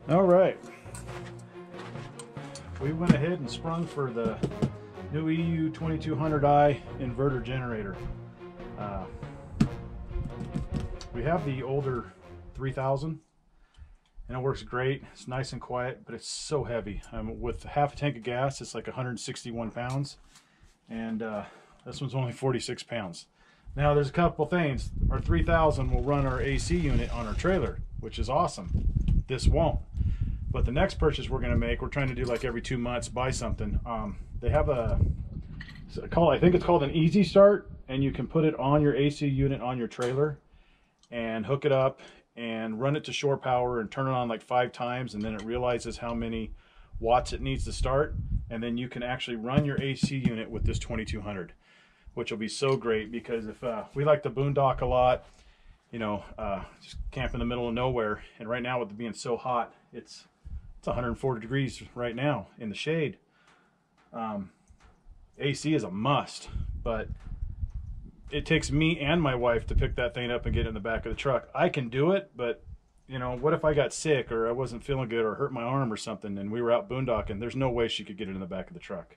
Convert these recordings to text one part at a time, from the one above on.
All right, we went ahead and sprung for the new EU2200i inverter generator. We have the older 3000 and it works great. It's nice and quiet, but it's so heavy. With half a tank of gas, it's like 161 pounds, and this one's only 46 pounds. Now there's a couple things. Our 3000 will run our AC unit on our trailer, which is awesome. This won't. But the next purchase we're going to make, we're trying to do like every 2 months, buy something. They have I think it's called an Easy Start, and you can put it on your AC unit on your trailer and hook it up and run it to shore power and turn it on like 5 times, and then it realizes how many watts it needs to start, and then you can actually run your AC unit with this 2200, which will be so great because if we like to boondock a lot, you know, just camp in the middle of nowhere, and right now with it being so hot, it's 140 degrees right now in the shade. AC is a must, but it takes me and my wife to pick that thing up and get it in the back of the truck. I can do it, but you know, what if I got sick or I wasn't feeling good or hurt my arm or something and we were out boondocking? There's no way she could get it in the back of the truck.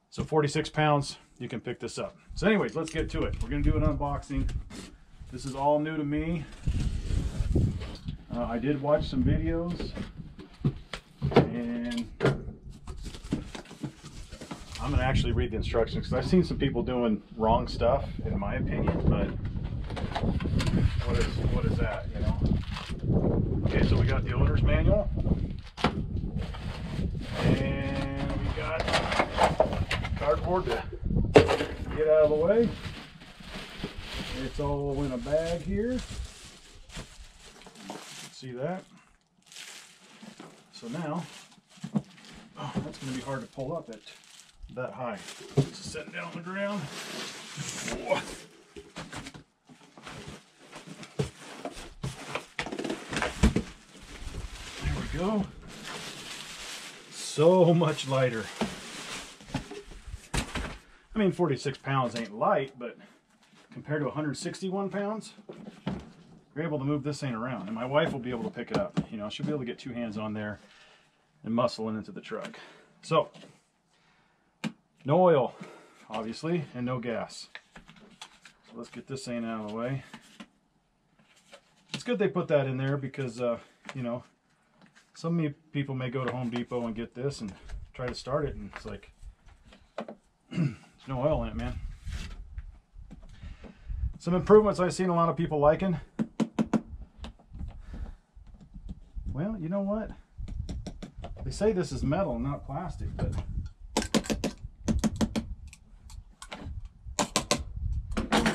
So 46 pounds, you can pick this up. So anyways, let's get to it. We're gonna do an unboxing. This is all new to me. I did watch some videos, and I'm gonna actually read the instructions because I've seen some people doing wrong stuff, in my opinion. But what is that, you know? Okay, so we got the owner's manual, and we got cardboard to get out of the way. It's all in a bag here. See that? So now, oh, that's going to be hard to pull up at that high. It's just sitting down on the ground. Whoa. There we go. So much lighter. I mean, 46 pounds ain't light, but compared to 161 pounds, we're able to move this thing around, and my wife will be able to pick it up. You know, she'll be able to get 2 hands on there and muscle it into the truck. So, no oil, obviously, and no gas. So let's get this thing out of the way. It's good they put that in there because, you know, some people may go to Home Depot and get this and try to start it, and it's like, there's no oil in it, man. Some improvements I've seen a lot of people liking. Well, you know what? They say this is metal, not plastic, but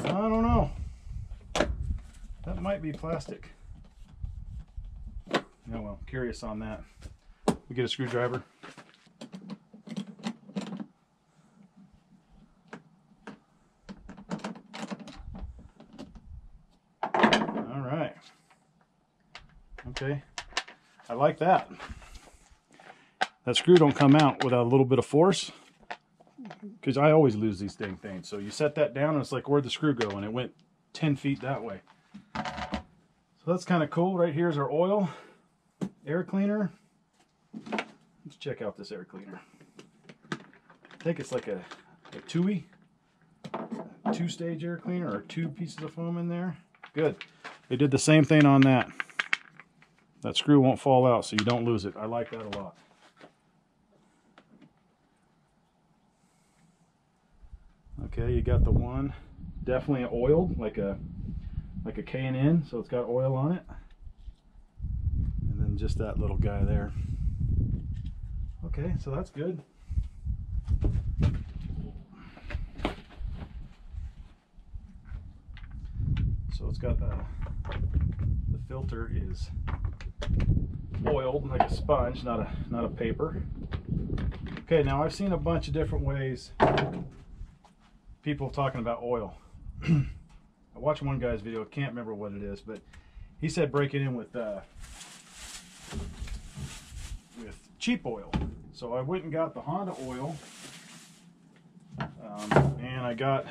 I don't know. That might be plastic. Oh well, curious on that. We get a screwdriver. All right. Okay. I like that. That screw don't come out without a little bit of force, because I always lose these dang things. So you set that down and it's like, where'd the screw go? And it went 10 feet that way. So that's kind of cool. Right here's our oil, air cleaner. Let's check out this air cleaner. I think it's like a TUI, 2-stage air cleaner, or 2 pieces of foam in there. Good. They did the same thing on that. That screw won't fall out, so you don't lose it. I like that a lot. Okay, you got the one, definitely oiled, like a K&N, so it's got oil on it. And then just that little guy there. Okay, so that's good. So it's got the filter is oiled like a sponge, not a paper. Okay, now I've seen a bunch of different ways people talking about oil. I watched one guy's video, I can't remember what it is, but he said break it in with cheap oil. So I went and got the Honda oil, and I got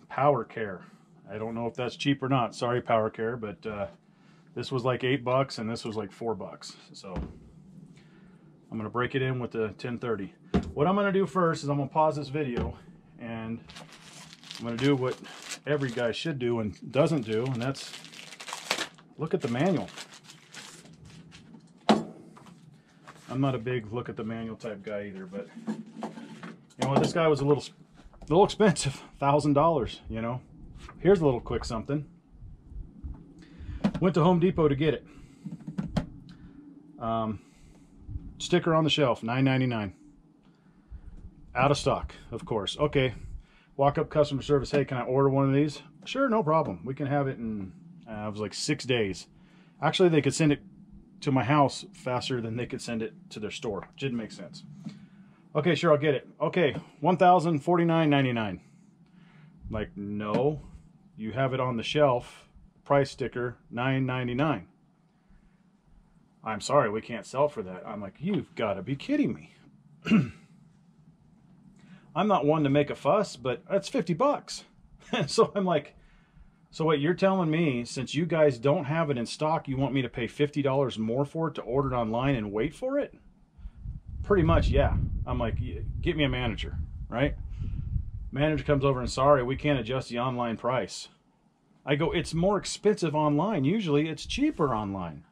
Power Care. I don't know if that's cheap or not. Sorry, Power Care, but This was like $8 and this was like $4. So I'm gonna break it in with the 1030. What I'm gonna do first is I'm gonna pause this video and I'm gonna do what every guy should do and doesn't do, and that's look at the manual. I'm not a big look at the manual type guy either, but you know what, this guy was a little expensive, $1,000, you know. Here's a little quick something. Went to Home Depot to get it. Sticker on the shelf, $9.99. Out of stock, of course. Okay, walk up customer service, hey, can I order one of these? Sure, no problem. We can have it in, it was like 6 days. Actually, they could send it to my house faster than they could send it to their store. Which didn't make sense. Okay, sure, I'll get it. Okay, $1,049.99. Like, no, you have it on the shelf, price sticker, $9.99. I'm sorry, we can't sell for that. I'm like, you've got to be kidding me. I'm not one to make a fuss, but that's $50. So I'm like, so what you're telling me, since you guys don't have it in stock, you want me to pay $50 more for it to order it online and wait for it? Pretty much, yeah. I'm like, get me a manager, right? Manager comes over and, sorry, we can't adjust the online price. I go, it's more expensive online. Usually it's cheaper online.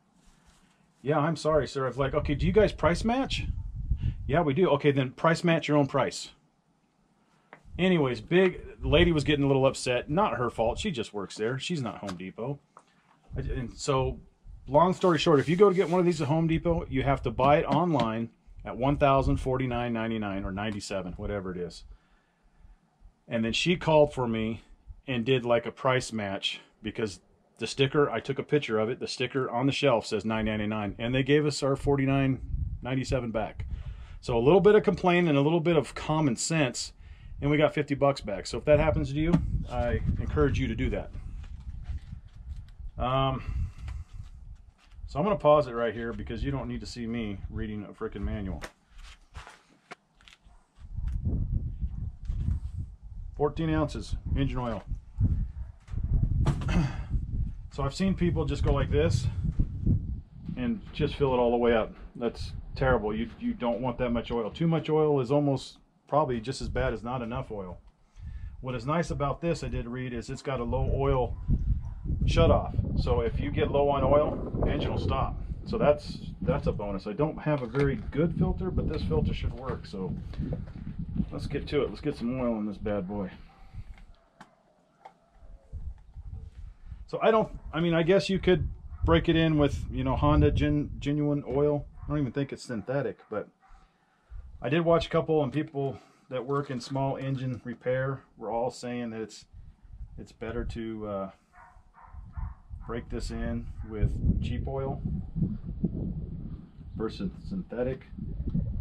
Yeah, I'm sorry, sir. I was like, okay, do you guys price match? Yeah, we do. Okay, then price match your own price. Anyways, big lady was getting a little upset. Not her fault. She just works there. She's not Home Depot. And so, long story short, if you go to get one of these at Home Depot, you have to buy it online at $1,049.99 or $97, whatever it is. And then she called for me and did like a price match because the sticker, I took a picture of it, the sticker on the shelf says $9.99, and they gave us our $49.97 back. So a little bit of complaint and a little bit of common sense, and we got $50 back. So if that happens to you, I encourage you to do that. So I'm going to pause it right here because you don't need to see me reading a freaking manual. 14 ounces engine oil. So I've seen people just go like this and just fill it all the way up. That's terrible. You don't want that much oil. Too much oil is almost probably just as bad as not enough oil. What is nice about this, I did read, is it's got a low oil shutoff. So if you get low on oil, the engine will stop. So that's a bonus. I don't have a very good filter, but this filter should work. So let's get to it. Let's get some oil in this bad boy. So I guess you could break it in with, you know, Honda genuine oil. I don't even think it's synthetic, but I did watch a couple, and people that work in small engine repair were all saying that it's better to break this in with cheap oil versus synthetic.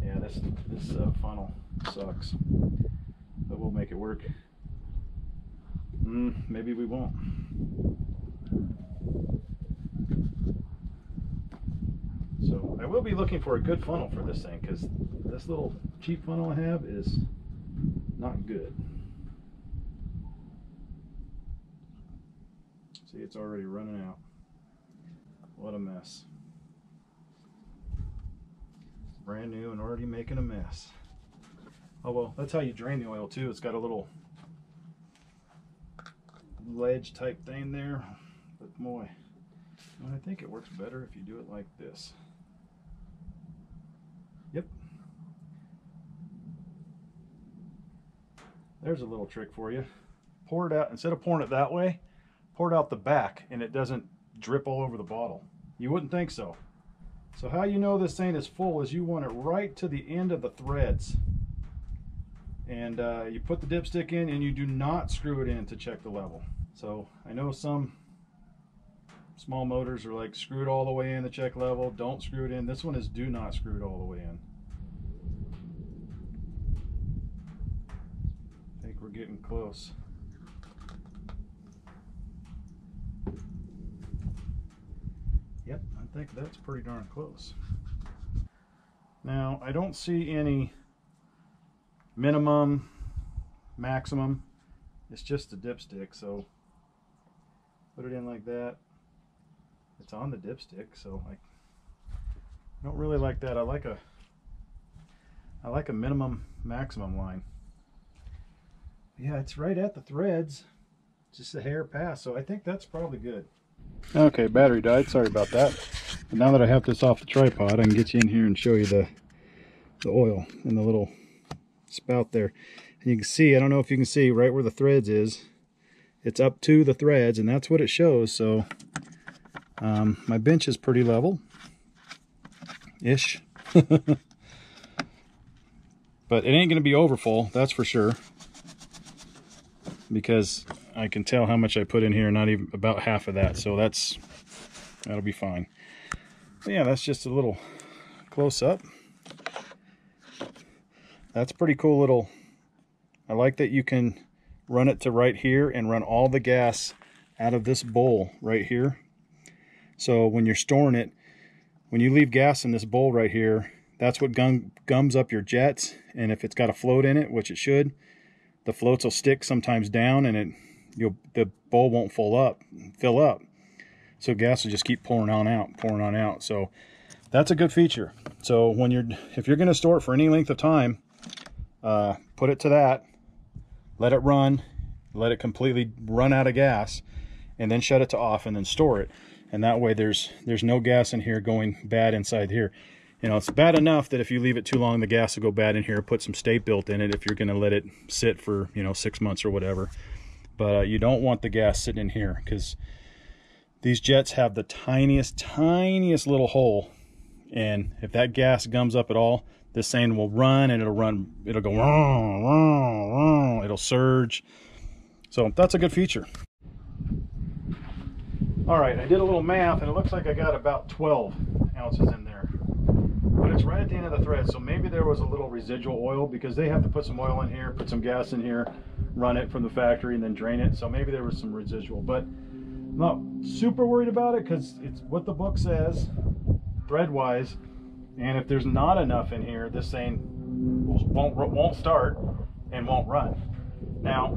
Yeah, this funnel sucks, but we'll make it work. Maybe we won't. So I will be looking for a good funnel for this thing, because this little cheap funnel I have is not good. See, it's already running out. What a mess. Brand new and already making a mess. Oh well, that's how you drain the oil too. It's got a little ledge type thing there. But boy, I think it works better if you do it like this. Yep. There's a little trick for you. Pour it out, instead of pouring it that way, pour it out the back, and it doesn't drip all over the bottle. You wouldn't think so. So how you know this thing is full is you want it right to the end of the threads. And you put the dipstick in, and you do not screw it in to check the level. So I know some small motors are like, screw it all the way in to check level, don't screw it in. This one is do not screw it all the way in. I think we're getting close. Yep, I think that's pretty darn close. Now, I don't see any minimum, maximum. It's just a dipstick, so put it in like that. it's on the dipstick, so I don't really like that. I like a minimum maximum line. Yeah, it's right at the threads, just a hair past, so I think that's probably good. Okay, battery died, sorry about that. But now that I have this off the tripod, I can get you in here and show you the oil in the little spout there. And you can see, I don't know if you can see right where the threads is, it's up to the threads, and that's what it shows. So my bench is pretty level ish. But it ain't gonna be over full, that's for sure, because I can tell how much I put in here, not even about half of that, so that'll be fine. But yeah, that's just a little close-up. That's pretty cool little, I like that you can run it to right here and run all the gas out of this bowl right here. So when you're storing it, when you leave gas in this bowl right here, that's what gums up your jets, and if it's got a float in it, which it should, the floats will stick sometimes down, and the bowl won't fill up. So gas will just keep pouring on out. So that's a good feature. So if you're going to store it for any length of time, put it to that, let it run, let it completely run out of gas, and then shut it to off, and then store it. And that way there's no gas in here going bad inside here. You know, it's bad enough that if you leave it too long, the gas will go bad in here. Put some state built in it if you're going to let it sit for, 6 months or whatever. But you don't want the gas sitting in here, because these jets have the tiniest little hole, and if that gas gums up at all, this thing will run, and it'll go wrong, wrong, wrong. It'll surge. So that's a good feature. All right, I did a little math, and it looks like I got about 12 ounces in there. But it's right at the end of the thread, so maybe there was a little residual oil, because they have to put some oil in here, put some gas in here, run it from the factory, and then drain it. So maybe there was some residual, but I'm not super worried about it, because it's what the book says, thread-wise. And if there's not enough in here, this thing won't start and won't run. Now,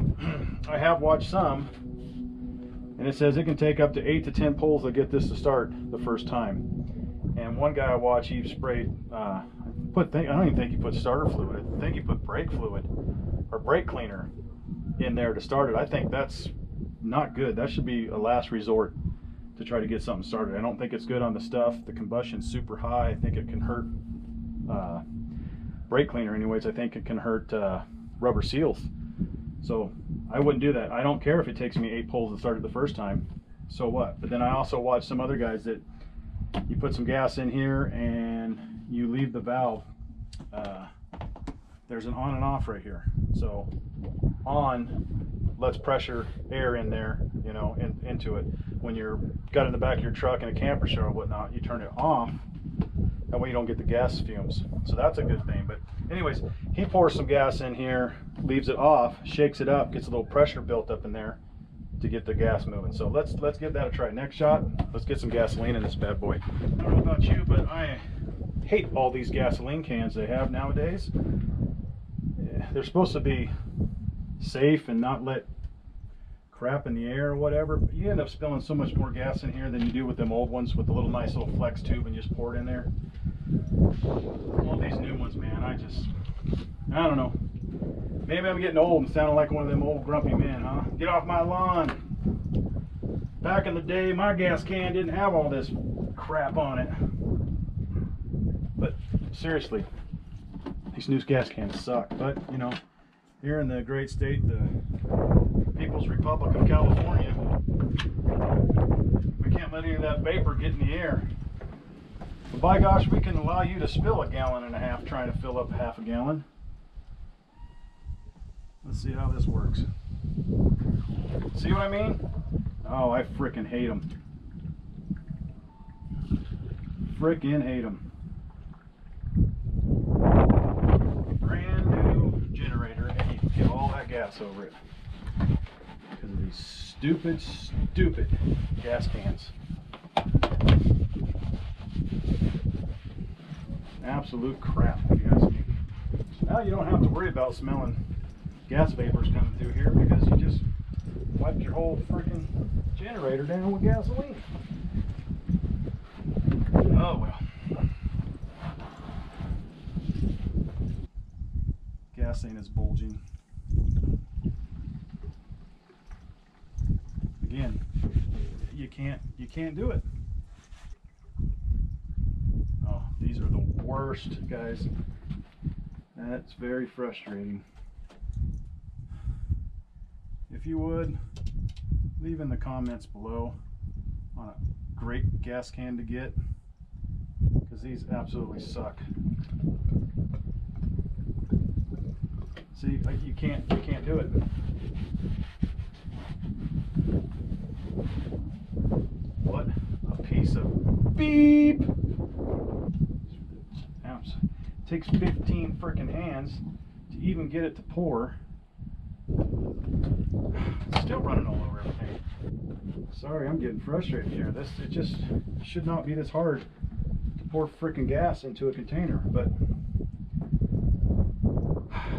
I have watched some, and it says it can take up to 8 to 10 pulls to get this to start the first time. And one guy I watched, he sprayed, I don't even think he put starter fluid. I think he put brake fluid or brake cleaner in there to start it. I think that's not good. That should be a last resort to try to get something started. I don't think it's good on the stuff. The combustion's super high. I think it can hurt brake cleaner anyways. I think it can hurt rubber seals. So I wouldn't do that. I don't care if it takes me 8 pulls to start it the first time. So what? But then I also watched some other guys that you put some gas in here and you leave the valve. There's an on and off right here. So on lets pressure air in there, into it. When you're got in the back of your truck in a camper show or whatnot, you turn it off. That way you don't get the gas fumes. So that's a good thing. But anyways, he pours some gas in here, leaves it off, shakes it up, gets a little pressure built up in there to get the gas moving. So let's give that a try. Next shot, let's get some gasoline in this bad boy. I don't know about you, but I hate all these gasoline cans they have nowadays. They're supposed to be safe and not let crap in the air or whatever, but you end up spilling so much more gas in here than you do with them old ones with the little nice little flex tube and just pour it in there. All these new ones, man, I don't know. Maybe I'm getting old and sounding like one of them old grumpy men, huh? Get off my lawn. Back in the day, my gas can didn't have all this crap on it. But seriously, these new gas cans suck. But, here in the great state, the People's Republic of California, we can't let any of that vapor get in the air. But by gosh, we can allow you to spill 1.5 gallons trying to fill up half a gallon. Let's see how this works. See what I mean? Oh, I frickin' hate them. Frickin' hate them. Brand new generator, and you can get all that gas over it because of these stupid gas cans. Absolute crap, if you ask me. Now you don't have to worry about smelling gas vapors coming through here because you just wiped your whole freaking generator down with gasoline. Oh well. Gas ain't as bulging. Again, you can't do it. Oh, these are the worst, guys. That's very frustrating. If you would, leave in the comments below on a great gas can to get, because these absolutely suck. See, you can't do it. What a piece of beep! Amps. It takes 15 frickin' hands to even get it to pour. It's still running all over everything. Sorry, I'm getting frustrated here. It just should not be this hard to pour frickin' gas into a container, but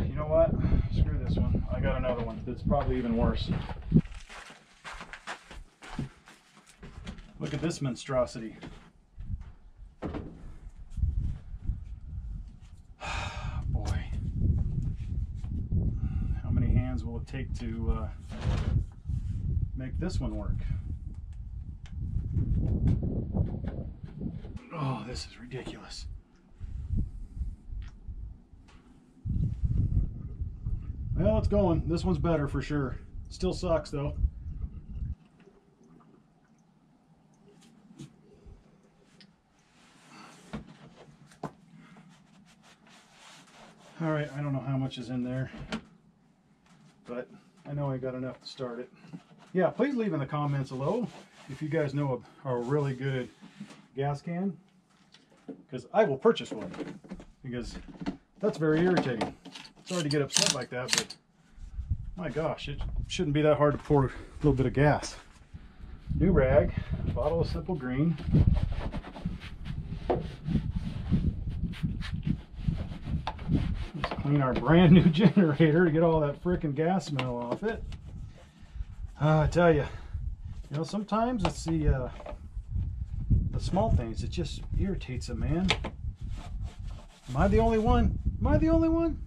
you know what? Screw this one. I got another one that's probably even worse. Look at this monstrosity. Boy. How many hands will it take to make this one work? Oh, this is ridiculous. Well, it's going. This one's better for sure. Still sucks though. All right, I don't know how much is in there, but I know I got enough to start it. Yeah, please leave in the comments below if you guys know a really good gas can, because I will purchase one, because that's very irritating. Sorry to get upset like that, but my gosh, it shouldn't be that hard to pour a little bit of gas. New rag, bottle of Simple Green. Let's clean our brand new generator to get all that frickin' gas smell off it. I tell you, sometimes it's the small things that just irritates a man. Am I the only one? Am I the only one?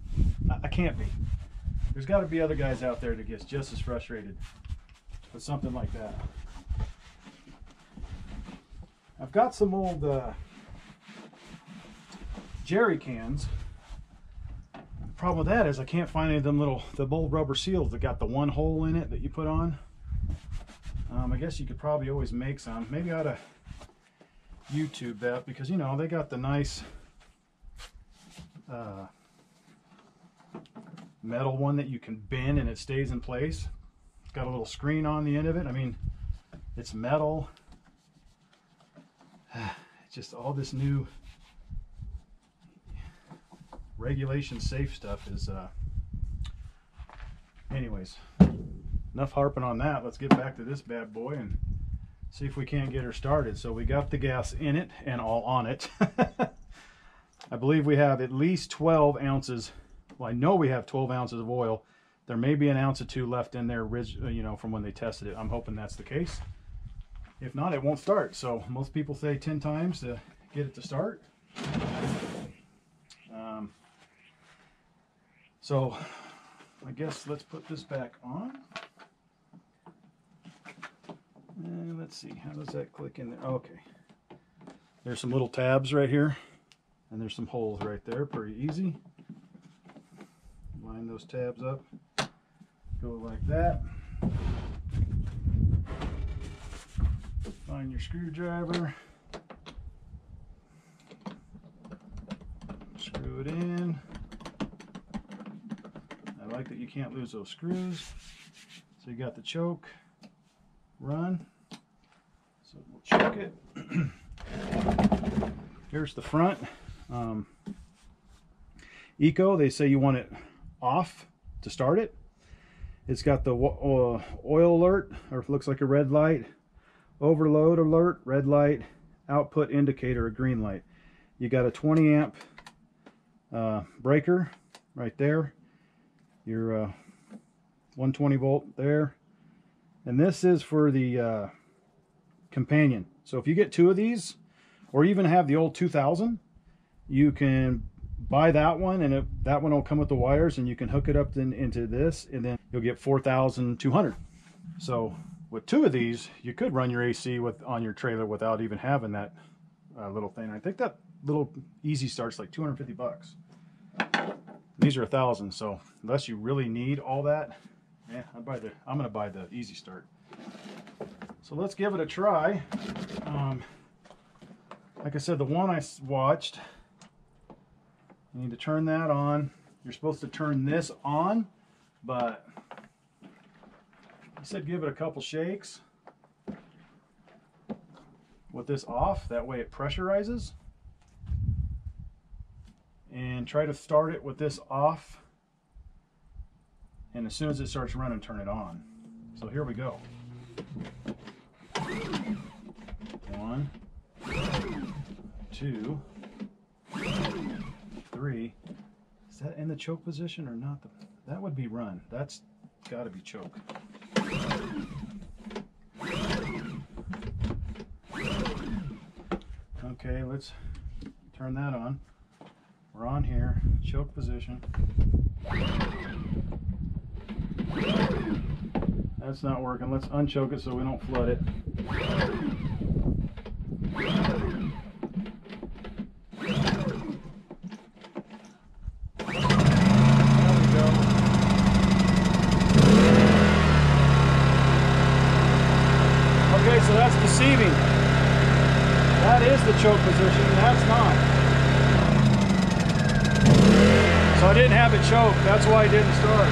I can't be. There's got to be other guys out there that gets just as frustrated with something like that. I've got some old jerry cans. The problem with that is I can't find any of them the old rubber seals that got the one hole in it that you put on. I guess you could probably always make some. Maybe I ought to YouTube that, because they got the nice metal one that you can bend and it stays in place. It's got a little screen on the end of it. I mean, it's metal. It's just all this new regulation safe stuff is anyways, enough harping on that. Let's get back to this bad boy and see if we can't get her started. So we got the gas in it and all on it. I believe we have at least 12 ounces. Well, I know we have 12 ounces of oil. There may be an ounce or two left in there, from when they tested it. I'm hoping that's the case. If not, it won't start. So most people say 10 times to get it to start. So I guess let's put this back on. And let's see, how does that click in there? Okay. There's some little tabs right here. And there's some holes right there, pretty easy. Line those tabs up. Go like that. Find your screwdriver. Screw it in. I like that you can't lose those screws. So you got the choke. Run. So we'll choke it. Here's the front. Eco, they say you want it off to start it. It's got the oil alert, or it looks like a red light, overload alert, red light, output indicator, a green light. You got a 20 amp breaker right there, your 120 volt there, and this is for the companion. So if you get two of these, or even have the old 2000, you can buy that one, and that one will come with the wires, and you can hook it up into this, and then you'll get 4,200. So with 2 of these, you could run your AC on your trailer without even having that little thing. I think that little Easy Start's like 250 bucks. These are 1,000, so unless you really need all that, yeah, I'm gonna buy the Easy Start. So let's give it a try. Like I said, the one I watched, you need to turn that on. You're supposed to turn this on, but he said give it a couple shakes with this off. That way it pressurizes. And try to start it with this off. And as soon as it starts running, turn it on. So here we go. 1, 2, 3. Is that in the choke position or not? That would be run. That's got to be choke. Okay, let's turn that on. We're on here, choke position. That's not working. Let's unchoke it so we don't flood it. Okay, so that's deceiving. That is the choke position, and that's not. So I didn't have it choked. That's why it didn't start.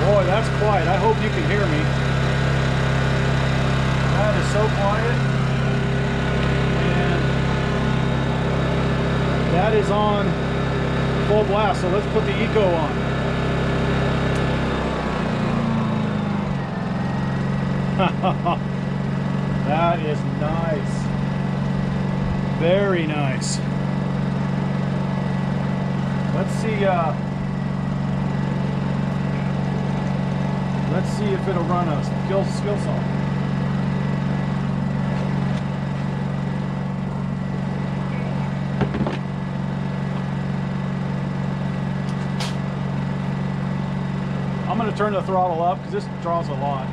Boy, that's quiet. I hope you can hear me. That is so quiet. And that is on full blast. So let's put the eco on. That is nice. Very nice. Let's see if it'll run a skill saw. I'm going to turn the throttle up because this draws a lot.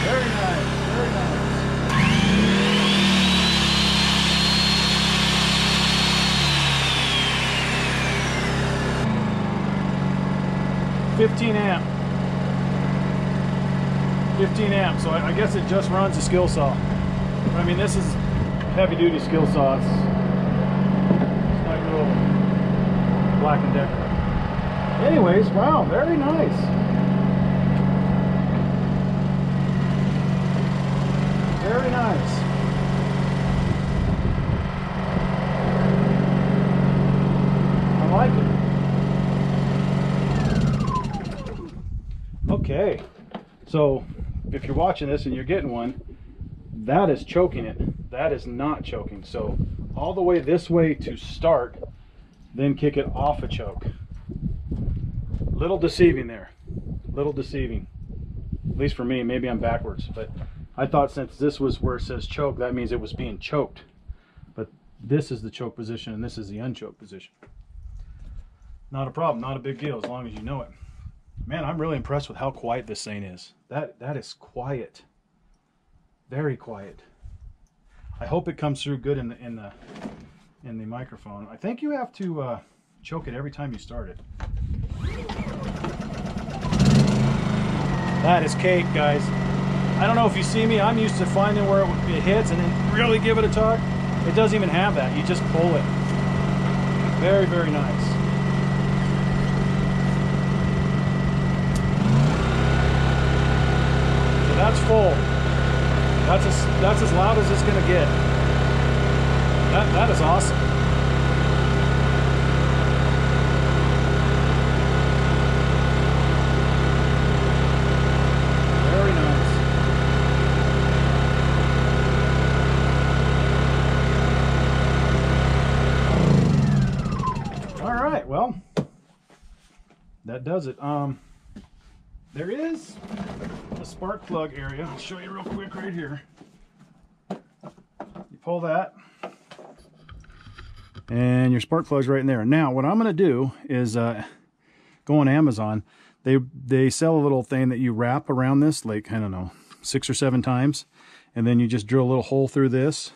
Very nice, very nice. 15 amp. 15 amp, so I guess it just runs a skill saw. I mean, this is heavy duty skill saw. It's not your little Black & Decker. Anyways, wow, very nice. Very nice. I like it. Okay, so if you're watching this and you're getting one, that is choking it. That is not choking. So all the way this way to start, then kick it off a choke. Little deceiving there. Little deceiving. At least for me, maybe I'm backwards, but I thought since this was where it says choke, that means it was being choked. But this is the choke position and this is the unchoked position. Not a problem, not a big deal as long as you know it. Man, I'm really impressed with how quiet this thing is. That is quiet. Very quiet. I hope it comes through good in the microphone. I think you have to choke it every time you start it. That is cake, guys. I don't know if you see me. I'm used to finding where it hits and then really give it a tug. It doesn't even have that. You just pull it. Very, very nice. So that's full. That's as loud as it's going to get. That is awesome. Very nice. All right, well, that does it. There is a spark plug area. I'll show you real quick right here. You pull that, and your spark plug's right in there. Now, what I'm going to do is go on Amazon. They sell a little thing that you wrap around this, like, I don't know, 6 or 7 times, and then you just drill a little hole through this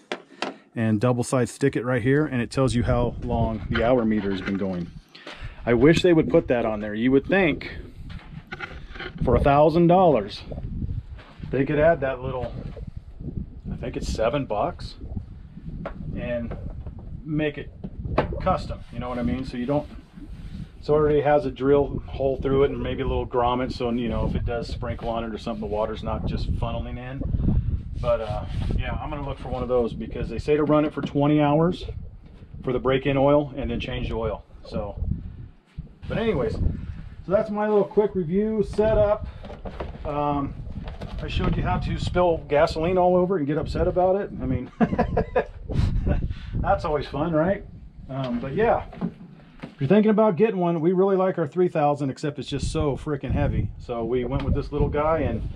and double side stick it right here, and it tells you how long the hour meter has been going. I wish they would put that on there. You would think for $1,000 they could add that little, I think it's $7, and make it custom, you know what I mean? So you don't, so it already has a drill hole through it and maybe a little grommet, so you know if it does sprinkle on it or something, the water's not just funneling in. But yeah, I'm gonna look for one of those, because they say to run it for 20 hours for the break-in oil and then change the oil. So, but anyways, so that's my little quick review setup. I showed you how to spill gasoline all over and get upset about it. I mean, that's always fun, right? But yeah, if you're thinking about getting one, we really like our 3000, except it's just so freaking heavy. So we went with this little guy, and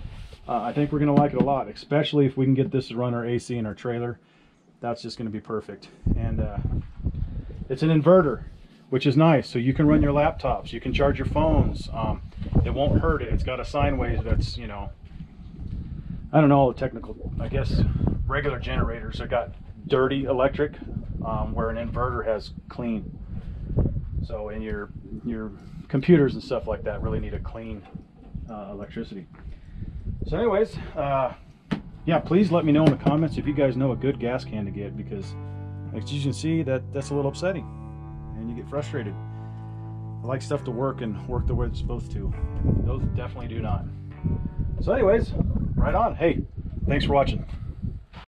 I think we're going to like it a lot, especially if we can get this to run our AC in our trailer. That's just going to be perfect. And it's an inverter, which is nice. So you can run your laptops, you can charge your phones. It won't hurt it. It's got a sine wave that's, you know, I don't know all the technical, I guess regular generators have got dirty electric, where an inverter has clean. So in your computers and stuff like that really need a clean electricity. So anyways, yeah, please let me know in the comments if you guys know a good gas can to get, because as you can see, that's a little upsetting and you get frustrated. I like stuff to work and work the way it's supposed to, and those definitely do not. So anyways, right on. Hey, thanks for watching.